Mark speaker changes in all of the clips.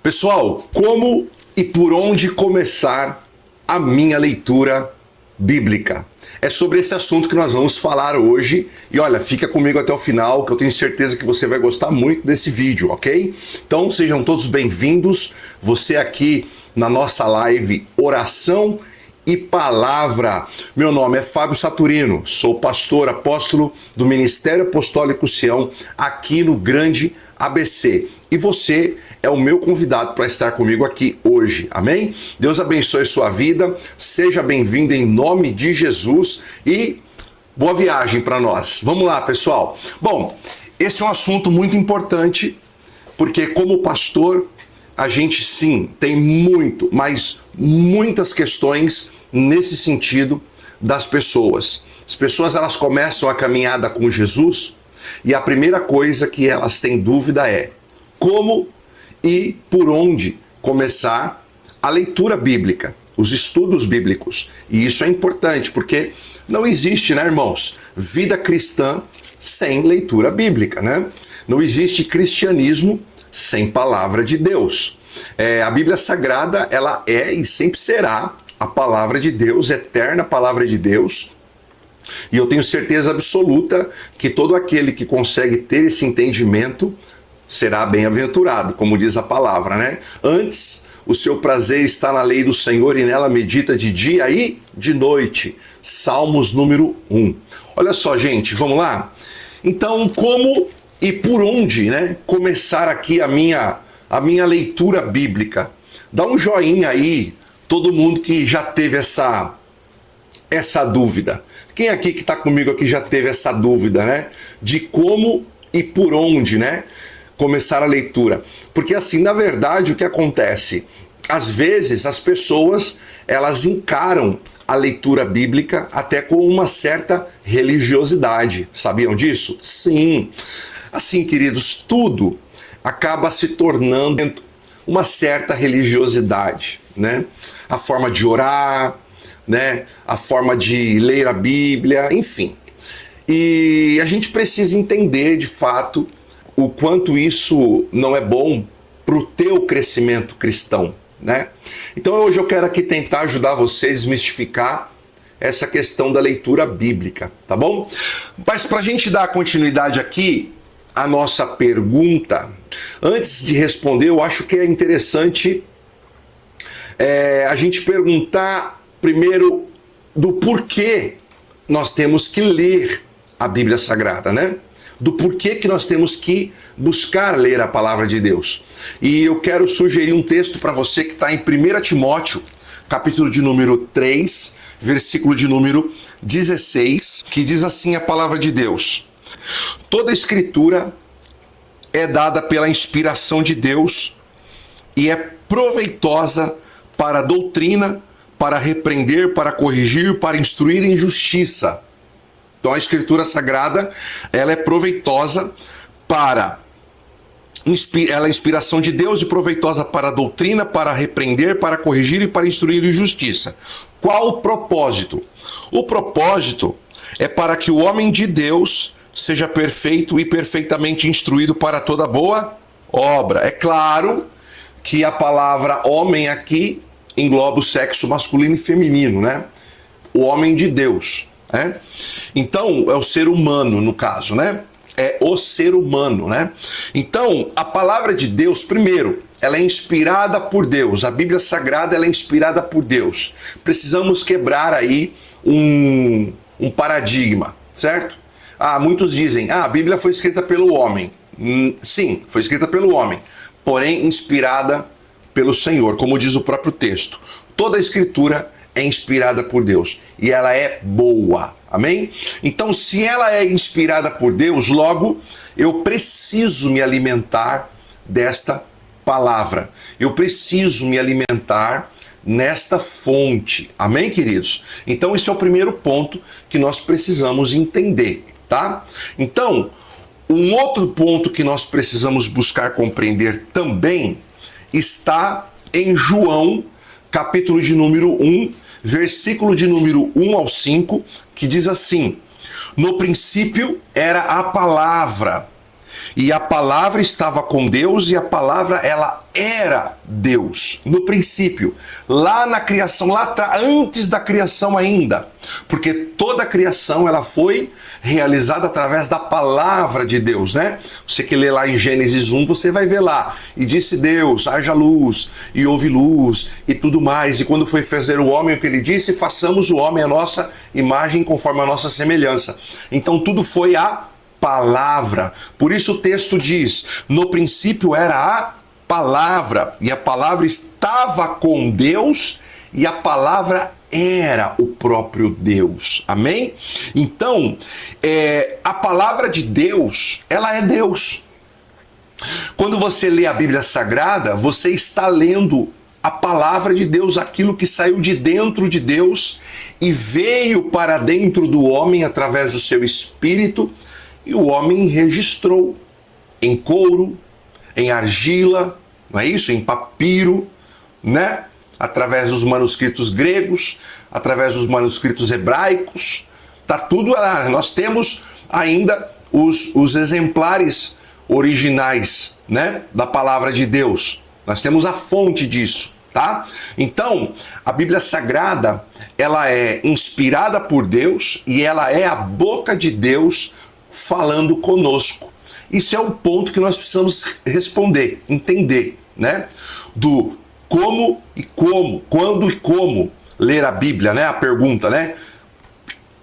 Speaker 1: Pessoal, como e por onde começar a minha leitura bíblica? É sobre esse assunto que nós vamos falar hoje. E olha, fica comigo até o final, que eu tenho certeza que você vai gostar muito desse vídeo, ok? Então sejam todos bem-vindos. Você aqui na nossa live Oração e Palavra. Meu nome é Fábio Saturino, sou pastor apóstolo do Ministério Apostólico Sião, aqui no Grande ABC. E você é o meu convidado para estar comigo aqui hoje, amém? Deus abençoe sua vida, seja bem-vindo em nome de Jesus e boa viagem para nós. Vamos lá, pessoal. Bom, esse é um assunto muito importante, porque como pastor, a gente sim tem muitas questões nesse sentido das pessoas. As pessoas elas começam a caminhada com Jesus e a primeira coisa que elas têm dúvida é como e por onde começar a leitura bíblica, os estudos bíblicos. E isso é importante porque não existe, né, irmãos, vida cristã sem leitura bíblica, né? Não existe cristianismo sem palavra de Deus. A Bíblia Sagrada, ela é e sempre será a palavra de Deus, eterna palavra de Deus. E eu tenho certeza absoluta que todo aquele que consegue ter esse entendimento será bem-aventurado, como diz a palavra, né? Antes, o seu prazer está na lei do Senhor e nela medita de dia e de noite. Salmos número 1. Olha só, gente, vamos lá? Então, como e por onde, né, começar aqui a minha leitura bíblica? Dá um joinha aí, todo mundo que já teve essa dúvida. Quem aqui que está comigo aqui já teve essa dúvida, né? De como e por onde, né, começar a leitura? Porque assim, na verdade, o que acontece? Às vezes as pessoas, elas encaram a leitura bíblica até com uma certa religiosidade. Sabiam disso? Sim. Assim, queridos, tudo acaba se tornando uma certa religiosidade, né? A forma de orar, né? A forma de ler a Bíblia, enfim. E a gente precisa entender, de fato, o quanto isso não é bom para o teu crescimento cristão, né? Então hoje eu quero aqui tentar ajudar você a desmistificar essa questão da leitura bíblica, tá bom? Mas para a gente dar continuidade aqui à nossa pergunta, antes de responder, eu acho que é interessante a gente perguntar primeiro do porquê nós temos que ler a Bíblia Sagrada, né? Do porquê que nós temos que buscar ler a palavra de Deus. E eu quero sugerir um texto para você que está em 1 Timóteo, capítulo de número 3, versículo de número 16, que diz assim a palavra de Deus: toda escritura é dada pela inspiração de Deus e é proveitosa para a doutrina, para repreender, para corrigir, para instruir em justiça. Então a Escritura Sagrada, ela é proveitosa ela é inspiração de Deus e proveitosa para a doutrina, para repreender, para corrigir e para instruir em justiça. Qual o propósito? O propósito é para que o homem de Deus seja perfeito e perfeitamente instruído para toda boa obra. É claro que a palavra homem aqui engloba o sexo masculino e feminino, né? O homem de Deus, né? Então, é o ser humano, no caso, né? É o ser humano, né? Então, a palavra de Deus, primeiro, ela é inspirada por Deus. A Bíblia Sagrada, ela é inspirada por Deus. Precisamos quebrar aí um paradigma, certo? Muitos dizem, a Bíblia foi escrita pelo homem. Sim, foi escrita pelo homem, porém inspirada pelo Senhor, como diz o próprio texto. Toda a Escritura é inspirada por Deus e ela é boa, amém? Então, se ela é inspirada por Deus, logo eu preciso me alimentar desta palavra. Eu preciso me alimentar nesta fonte, amém, queridos? Então, esse é o primeiro ponto que nós precisamos entender, tá? Então, um outro ponto que nós precisamos buscar compreender também está em João, capítulo de número 1, versículo de número 1 ao 5, que diz assim: no princípio era a palavra, E a palavra estava com Deus e a palavra, ela era Deus. No princípio, lá na criação, antes da criação ainda. Porque toda a criação, ela foi realizada através da palavra de Deus, né? Você que lê lá em Gênesis 1, você vai ver lá. E disse Deus, haja luz, e houve luz, e tudo mais. E quando foi fazer o homem, o que ele disse? Façamos o homem a nossa imagem conforme a nossa semelhança. Então tudo foi a palavra. Por isso o texto diz, no princípio era a palavra, e a palavra estava com Deus, e a palavra era o próprio Deus. Amém? Então, a palavra de Deus, ela é Deus. Quando você lê a Bíblia Sagrada, você está lendo a palavra de Deus, aquilo que saiu de dentro de Deus e veio para dentro do homem através do seu espírito, e o homem registrou em couro, em argila, não é isso? Em papiro, né? Através dos manuscritos gregos, através dos manuscritos hebraicos, tá tudo lá. Nós temos ainda os exemplares originais, né, da palavra de Deus. Nós temos a fonte disso, tá? Então, a Bíblia Sagrada, ela é inspirada por Deus e ela é a boca de Deus falando conosco. Isso é um ponto que nós precisamos responder, entender, né? Do como e como, quando e como ler a Bíblia, né? A pergunta, né?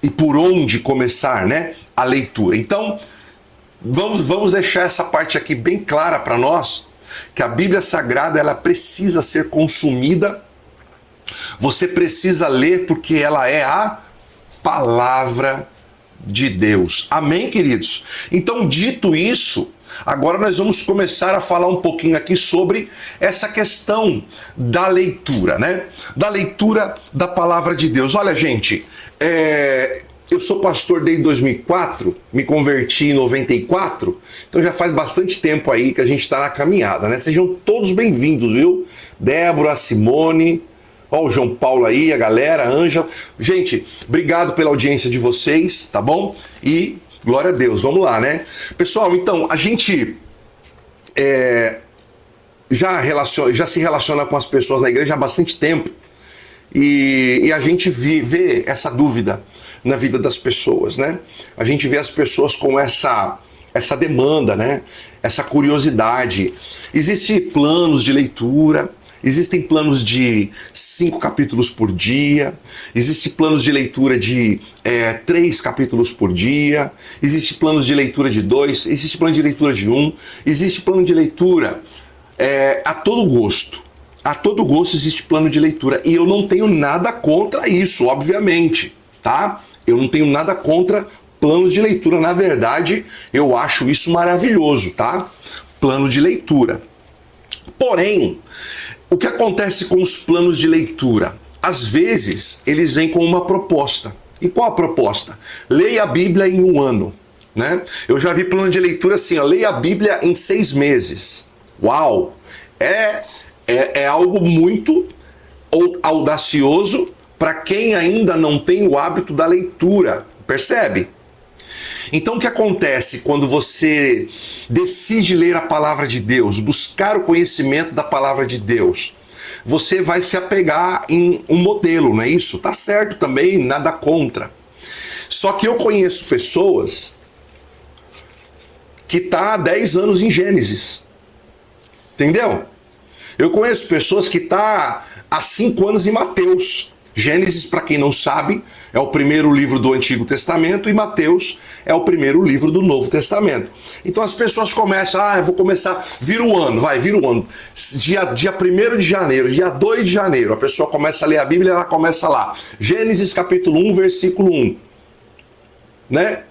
Speaker 1: E por onde começar, né? A leitura. Então, vamos deixar essa parte aqui bem clara para nós, que a Bíblia Sagrada, ela precisa ser consumida. Você precisa ler porque ela é a palavra de Deus. Amém, queridos? Então, dito isso, agora nós vamos começar a falar um pouquinho aqui sobre essa questão da leitura, né? Da leitura da palavra de Deus. Olha, gente, eu sou pastor desde 2004, me converti em 94, então já faz bastante tempo aí que a gente está na caminhada, né? Sejam todos bem-vindos, viu? Débora, Simone, ó, o João Paulo aí, a galera, a Ângela. Gente, obrigado pela audiência de vocês, tá bom? E glória a Deus, vamos lá, né? Pessoal, então, a gente já se relaciona com as pessoas na igreja há bastante tempo e a gente vê essa dúvida na vida das pessoas, né? A gente vê as pessoas com essa demanda, né? Essa curiosidade. Existem planos de leitura, existem planos de 5 capítulos por dia, existem planos de leitura de 3 capítulos por dia, existem planos de leitura de 2, existe plano de leitura de 1, existe plano de leitura a todo gosto. A todo gosto existe plano de leitura. E eu não tenho nada contra isso, obviamente, tá? Eu não tenho nada contra planos de leitura. Na verdade, eu acho isso maravilhoso, tá? Plano de leitura. Porém, o que acontece com os planos de leitura? Às vezes, eles vêm com uma proposta. E qual a proposta? Leia a Bíblia em 1 ano, né? Eu já vi plano de leitura assim, ó, leia a Bíblia em 6 meses. Uau! É algo muito audacioso para quem ainda não tem o hábito da leitura, percebe? Então o que acontece quando você decide ler a palavra de Deus, buscar o conhecimento da palavra de Deus? Você vai se apegar em um modelo, não é isso? Tá certo também, nada contra. Só que eu conheço pessoas que tá há 10 anos em Gênesis. Entendeu? Eu conheço pessoas que tá há 5 anos em Mateus. Gênesis, para quem não sabe, é o primeiro livro do Antigo Testamento e Mateus é o primeiro livro do Novo Testamento. Então as pessoas começam, eu vou começar, vira o ano. Dia 1º de janeiro, dia 2 de janeiro, a pessoa começa a ler a Bíblia, ela começa lá. Gênesis capítulo 1, versículo 1. Né?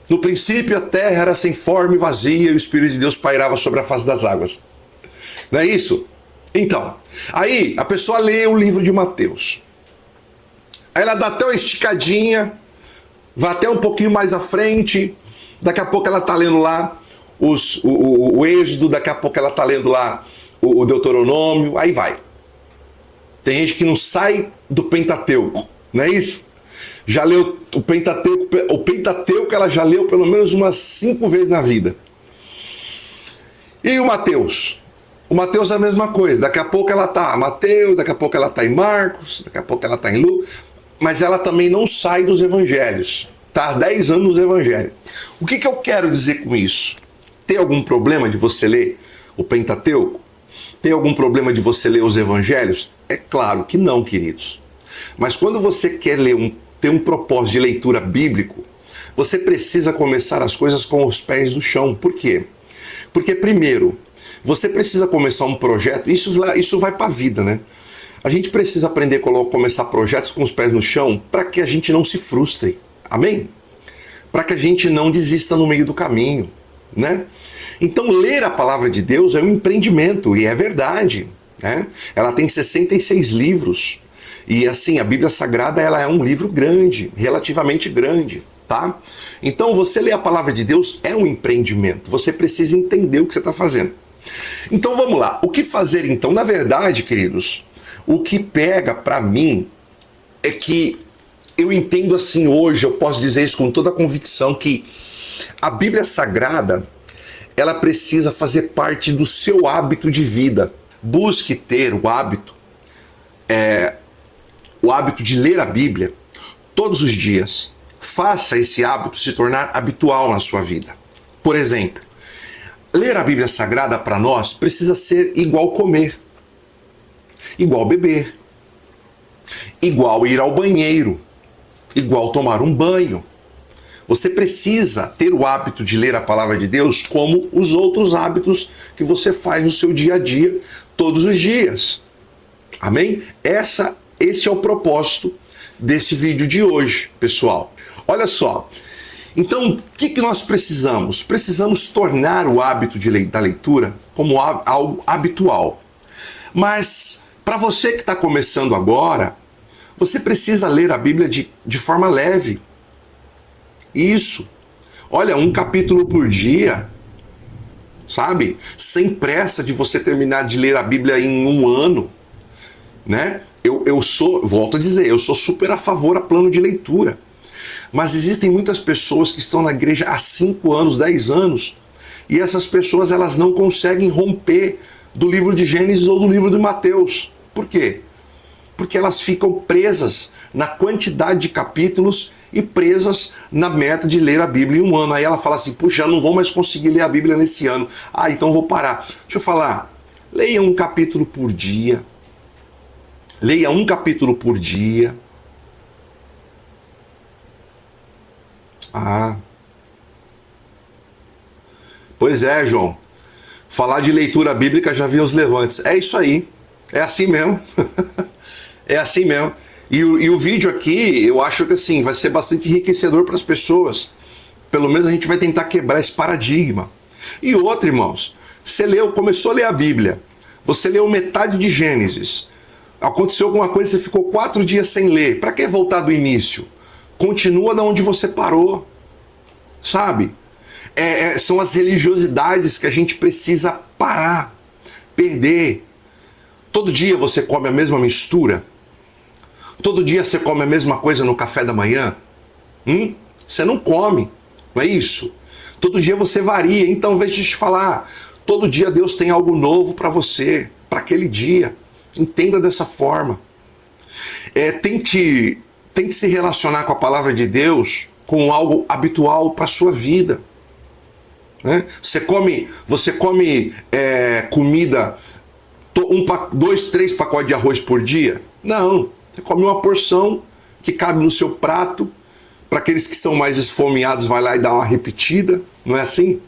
Speaker 1: No princípio a terra era sem forma e vazia e o Espírito de Deus pairava sobre a face das águas. Não é isso? Então, aí a pessoa lê o livro de Mateus. Aí ela dá até uma esticadinha, vai até um pouquinho mais à frente, daqui a pouco ela está lendo lá o Êxodo, daqui a pouco ela está lendo lá o Deuteronômio, aí vai. Tem gente que não sai do Pentateuco, não é isso? Já leu o Pentateuco ela já leu pelo menos umas 5 vezes na vida. E o Mateus? O Mateus é a mesma coisa. Daqui a pouco ela está em Mateus, daqui a pouco ela está em Marcos, daqui a pouco ela está em Lucas. Mas ela também não sai dos evangelhos. Está há 10 anos nos evangelhos. O que eu quero dizer com isso? Tem algum problema de você ler o Pentateuco? Tem algum problema de você ler os evangelhos? É claro que não, queridos. Mas quando você quer ter um propósito de leitura bíblico, você precisa começar as coisas com os pés no chão. Por quê? Porque, primeiro, você precisa começar um projeto, isso vai para a vida, né? A gente precisa aprender a começar projetos com os pés no chão para que a gente não se frustre. Amém? Para que a gente não desista no meio do caminho, né? Então, ler a palavra de Deus é um empreendimento, e é verdade, né? Ela tem 66 livros. E assim, a Bíblia Sagrada ela é um livro grande, relativamente grande, tá? Então, você ler a palavra de Deus é um empreendimento. Você precisa entender o que você está fazendo. Então, vamos lá. O que fazer, então? Na verdade, queridos, o que pega para mim é que eu entendo assim hoje, eu posso dizer isso com toda a convicção, que a Bíblia Sagrada, ela precisa fazer parte do seu hábito de vida. Busque ter o hábito de ler a Bíblia todos os dias. Faça esse hábito se tornar habitual na sua vida. Por exemplo, ler a Bíblia Sagrada para nós precisa ser igual comer, igual beber, igual ir ao banheiro, igual tomar um banho. Você precisa ter o hábito de ler a palavra de Deus como os outros hábitos que você faz no seu dia a dia, todos os dias. Amém? Esse é o propósito desse vídeo de hoje, pessoal. Olha só. Então, o que nós precisamos? Precisamos tornar o hábito da leitura como algo habitual. Mas, para você que está começando agora, você precisa ler a Bíblia de forma leve. Isso. Olha, um capítulo por dia, sabe? Sem pressa de você terminar de ler a Bíblia em um ano, né? Volto a dizer, eu sou super a favor a plano de leitura. Mas existem muitas pessoas que estão na igreja há 5 anos, 10 anos, e essas pessoas elas não conseguem romper do livro de Gênesis ou do livro de Mateus. Por quê? Porque elas ficam presas na quantidade de capítulos e presas na meta de ler a Bíblia em um ano. Aí ela fala assim, puxa, eu não vou mais conseguir ler a Bíblia nesse ano. Ah, então vou parar. Deixa eu falar, leia um capítulo por dia. Leia um capítulo por dia. Ah. Pois é, João. Falar de leitura bíblica já vi os levantes. É isso aí. É assim mesmo. É assim mesmo. E o vídeo aqui, eu acho que assim, vai ser bastante enriquecedor para as pessoas. Pelo menos a gente vai tentar quebrar esse paradigma. E outra, irmãos, você começou a ler a Bíblia. Você leu metade de Gênesis. Aconteceu alguma coisa, você ficou 4 dias sem ler. Para que voltar do início? Continua da onde você parou. Sabe? São as religiosidades que a gente precisa parar, perder. Todo dia você come a mesma mistura? Todo dia você come a mesma coisa no café da manhã? Você não come, não é isso? Todo dia você varia. Então, veja eu te falar, todo dia Deus tem algo novo para você, para aquele dia. Entenda dessa forma. Tente se relacionar com a palavra de Deus com algo habitual para a sua vida. Né? Você come comida, 2, 3 pacotes de arroz por dia? Não. Você come uma porção que cabe no seu prato. Para aqueles que são mais esfomeados, vai lá e dá uma repetida. Não é assim?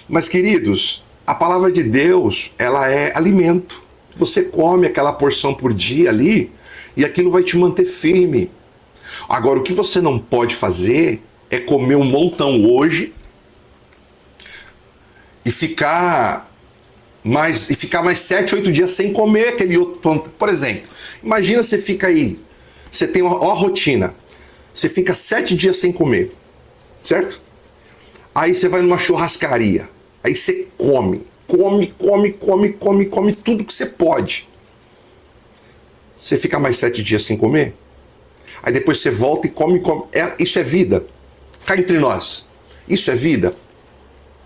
Speaker 1: Mas, queridos, a palavra de Deus, ela é alimento. Você come aquela porção por dia ali e aquilo vai te manter firme. Agora, o que você não pode fazer é comer um montão hoje e ficar mais 7, 8 dias sem comer aquele outro. Por exemplo, imagina você fica aí, você tem uma rotina, você fica 7 dias sem comer, certo? Aí você vai numa churrascaria, aí você come tudo que você pode. Você fica mais 7 dias sem comer, aí depois você volta e come. Isso é vida? Cá entre nós, isso é vida?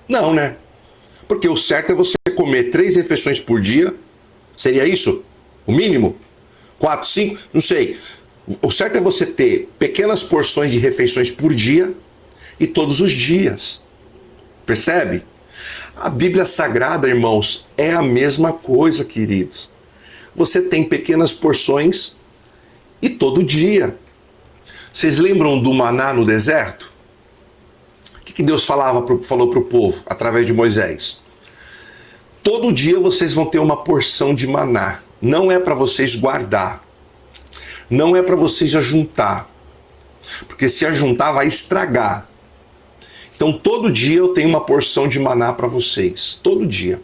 Speaker 1: Não, né? Porque o certo é você comer 3 refeições por dia. Seria isso? O mínimo? 4, 5? Não sei. O certo é você ter pequenas porções de refeições por dia e todos os dias. Percebe? A Bíblia Sagrada, irmãos, é a mesma coisa, queridos. Você tem pequenas porções e todo dia. Vocês lembram do maná no deserto? O que Deus falou para o povo através de Moisés? Todo dia vocês vão ter uma porção de maná. Não é para vocês guardar. Não é para vocês ajuntar. Porque se ajuntar vai estragar. Então todo dia eu tenho uma porção de maná para vocês. Todo dia.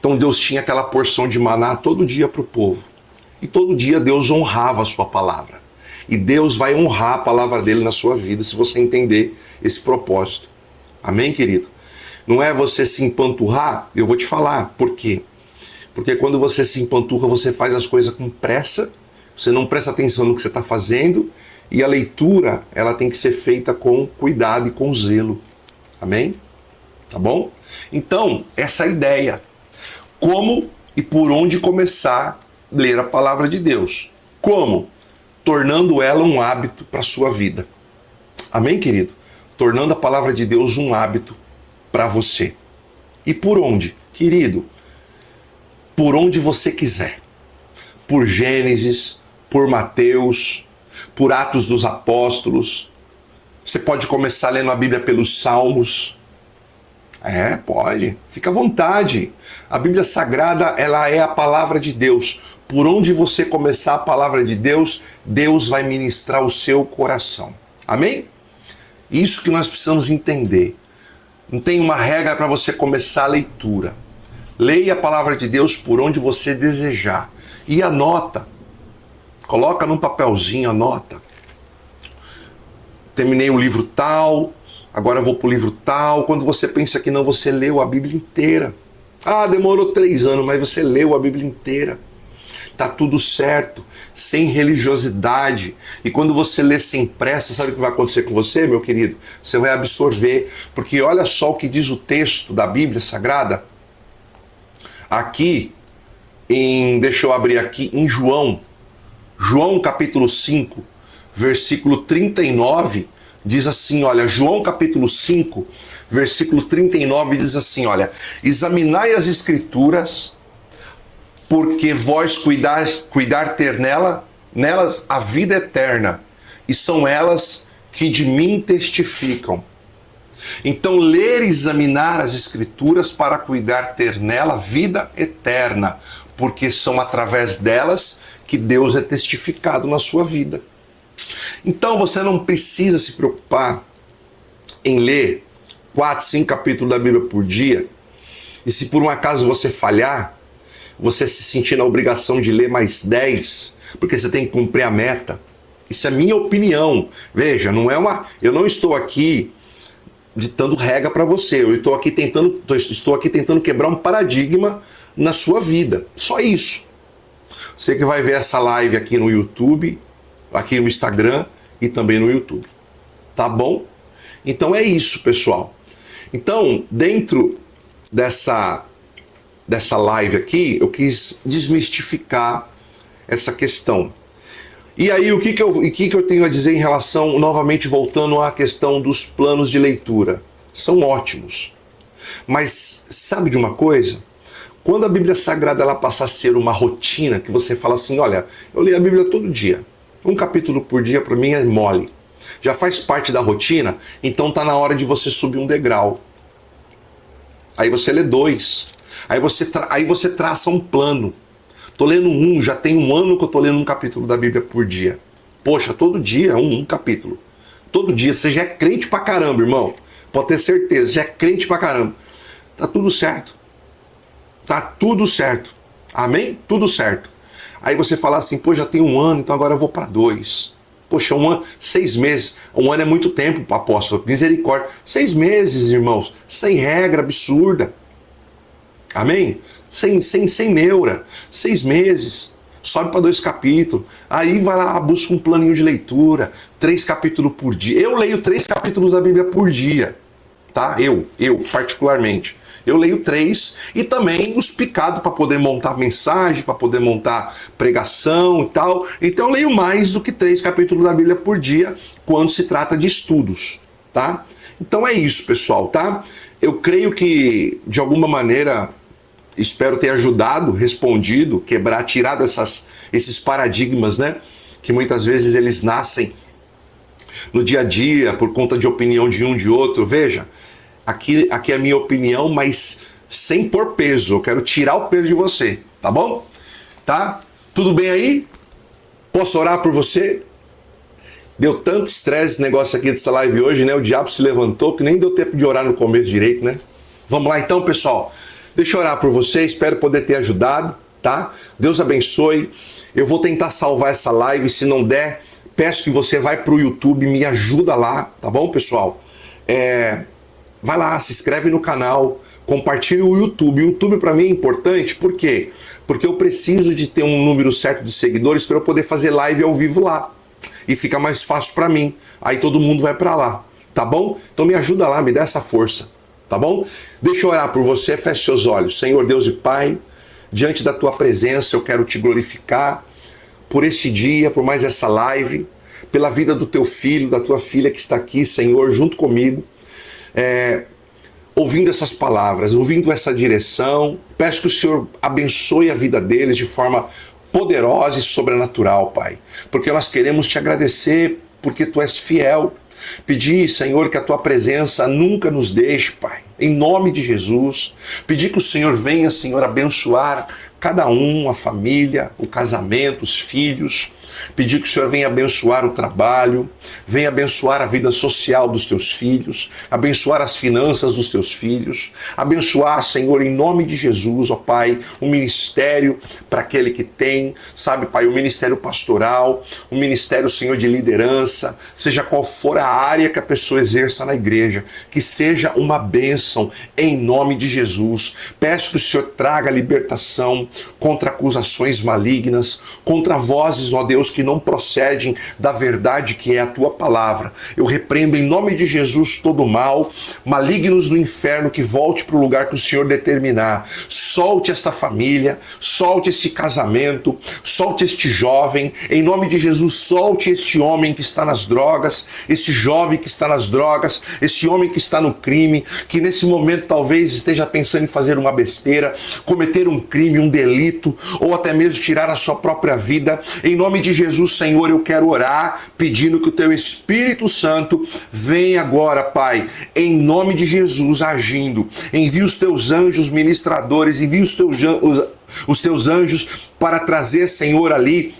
Speaker 1: Então Deus tinha aquela porção de maná todo dia para o povo. E todo dia Deus honrava a sua palavra. E Deus vai honrar a palavra dele na sua vida se você entender esse propósito. Amém, querido? Não é você se empanturrar? Eu vou te falar. Por quê? Porque quando você se empanturra, você faz as coisas com pressa, você não presta atenção no que você está fazendo, e a leitura, ela tem que ser feita com cuidado e com zelo. Amém? Tá bom? Então, essa é a ideia. Como e por onde começar a ler a palavra de Deus? Como? Tornando ela um hábito para a sua vida. Amém, querido? Tornando a palavra de Deus um hábito para você. E por onde? Querido, por onde você quiser. Por Gênesis, por Mateus, por Atos dos Apóstolos. Você pode começar lendo a Bíblia pelos Salmos. Pode. Fica à vontade. A Bíblia Sagrada, ela é a palavra de Deus. Por onde você começar a palavra de Deus, Deus vai ministrar o seu coração. Amém? Isso que nós precisamos entender. Não tem uma regra para você começar a leitura. Leia a palavra de Deus por onde você desejar. E anota. Coloca num papelzinho, anota. Terminei o livro tal, agora eu vou para o livro tal. Quando você pensa que não, você leu a Bíblia inteira. Demorou 3 anos, mas você leu a Bíblia inteira. Tá tudo certo, sem religiosidade. E quando você lê sem pressa, sabe o que vai acontecer com você, meu querido? Você vai absorver. Porque olha só o que diz o texto da Bíblia Sagrada. Aqui, deixa eu abrir aqui, em João capítulo 5, versículo 39, diz assim, olha, João capítulo 5, versículo 39 diz assim, olha, examinai as Escrituras, porque vós cuidar ter nelas a vida eterna, e são elas que de mim testificam. Então, ler e examinar as Escrituras para cuidar ter nela vida eterna, porque são através delas que Deus é testificado na sua vida. Então, você não precisa se preocupar em ler 4, 5 capítulos da Bíblia por dia, e se por um acaso você falhar, você se sentir na obrigação de ler mais 10, porque você tem que cumprir a meta. Isso é minha opinião. Veja, eu não estou aqui ditando regra para você. Eu estou aqui tentando quebrar um paradigma na sua vida. Só isso. Você que vai ver essa live aqui no YouTube, aqui no Instagram e também no YouTube. Tá bom? Então é isso, pessoal. Então, dentro dessa live aqui, eu quis desmistificar essa questão. E aí, o que eu tenho a dizer em relação, novamente voltando à questão dos planos de leitura? São ótimos. Mas sabe de uma coisa? Quando a Bíblia Sagrada ela passa a ser uma rotina, que você fala assim, olha, eu leio a Bíblia todo dia. Um capítulo por dia para mim é mole. Já faz parte da rotina, então tá na hora de você subir um degrau. Aí você lê 2. Aí você traça um plano. Tô lendo já tem 1 ano que eu tô lendo um capítulo da Bíblia por dia. Poxa, todo dia é um capítulo. Todo dia, você já é crente pra caramba, irmão. Pode ter certeza, já é crente pra caramba. Tá tudo certo. Tá tudo certo. Amém? Tudo certo. Aí você fala assim, pô, já tem 1 ano, então agora eu vou para 2. Poxa, 1 ano, 6 meses. 1 ano é muito tempo, apóstolo. Misericórdia. 6 meses, irmãos. Sem regra absurda. Amém? Sem neura. 6 meses. Sobe para 2 capítulos. Aí vai lá, busca um planinho de leitura. 3 capítulos por dia. Eu leio 3 capítulos da Bíblia por dia. Tá? Eu particularmente. Eu leio 3 e também os picados para poder montar mensagem, para poder montar pregação e tal. Então eu leio mais do que 3 capítulos da Bíblia por dia quando se trata de estudos, tá? Então é isso, pessoal, tá? Eu creio que, de alguma maneira, espero ter ajudado, respondido, tirado esses paradigmas, né? Que muitas vezes eles nascem no dia a dia por conta de opinião de um de outro. Veja, aqui é a minha opinião, mas sem pôr peso. Eu quero tirar o peso de você, tá bom? Tá? Tudo bem aí? Posso orar por você? Deu tanto estresse esse negócio aqui dessa live hoje, né? O diabo se levantou que nem deu tempo de orar no começo direito, né? Vamos lá então, pessoal. Deixa eu orar por você, espero poder ter ajudado, tá? Deus abençoe. Eu vou tentar salvar essa live, se não der, peço que você vai pro YouTube, me ajuda lá, tá bom, pessoal? Vai lá, se inscreve no canal, compartilhe o YouTube. O YouTube para mim é importante, por quê? Porque eu preciso de ter um número certo de seguidores para eu poder fazer live ao vivo lá. E fica mais fácil para mim. Aí todo mundo vai para lá, tá bom? Então me ajuda lá, me dá essa força, tá bom? Deixa eu orar por você, feche seus olhos. Senhor Deus e Pai, diante da tua presença eu quero te glorificar por esse dia, por mais essa live, pela vida do teu filho, da tua filha que está aqui, Senhor, junto comigo, ouvindo essas palavras, ouvindo essa direção. Peço que o Senhor abençoe a vida deles de forma poderosa e sobrenatural, Pai, porque nós queremos te agradecer porque tu és fiel. Pedir, Senhor, que a tua presença nunca nos deixe, Pai, em nome de Jesus. Pedir que o Senhor venha, Senhor, abençoar cada um, a família, o casamento, os filhos. Pedir que o Senhor venha abençoar o trabalho, venha abençoar a vida social dos teus filhos, abençoar as finanças dos teus filhos, abençoar, Senhor, em nome de Jesus, ó Pai, o ministério para aquele que tem, sabe, Pai, o ministério pastoral, o ministério, Senhor, de liderança, seja qual for a área que a pessoa exerça na igreja, que seja uma bênção em nome de Jesus. Peço que o Senhor traga libertação contra acusações malignas, contra vozes, ó Deus, que não procedem da verdade que é a tua palavra. Eu repreendo em nome de Jesus todo o mal, malignos do inferno, que volte para o lugar que o Senhor determinar. Solte esta família, solte esse casamento, solte este jovem, em nome de Jesus, solte este homem que está nas drogas, este jovem que está nas drogas, este homem que está no crime, que nesse momento talvez esteja pensando em fazer uma besteira, cometer um crime, um delito, ou até mesmo tirar a sua própria vida. Em nome de Jesus, Senhor, eu quero orar pedindo que o teu Espírito Santo venha agora, Pai, em nome de Jesus, agindo. Envia os teus anjos ministradores, envia os teus anjos para trazer, Senhor, ali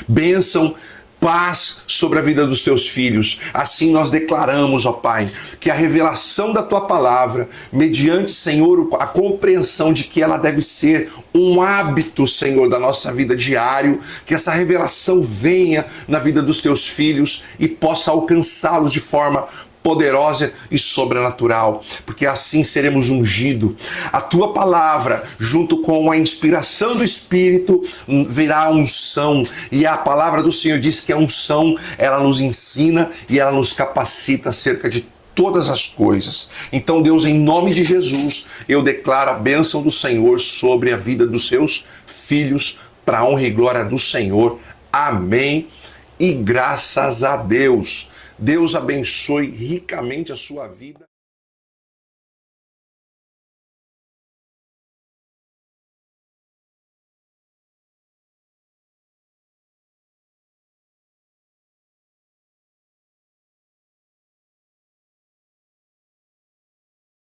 Speaker 1: bênção, paz sobre a vida dos teus filhos. Assim nós declaramos, ó Pai, que a revelação da tua palavra, mediante, Senhor, a compreensão de que ela deve ser um hábito, Senhor, da nossa vida diário, que essa revelação venha na vida dos teus filhos e possa alcançá-los de forma poderosa e sobrenatural, porque assim seremos ungidos. A tua palavra, junto com a inspiração do Espírito, virá a unção, e a palavra do Senhor diz que a unção, ela nos ensina e ela nos capacita acerca de todas as coisas. Então, Deus, em nome de Jesus, eu declaro a bênção do Senhor sobre a vida dos seus filhos, para a honra e glória do Senhor. Amém. E graças a Deus. Deus abençoe ricamente a sua vida.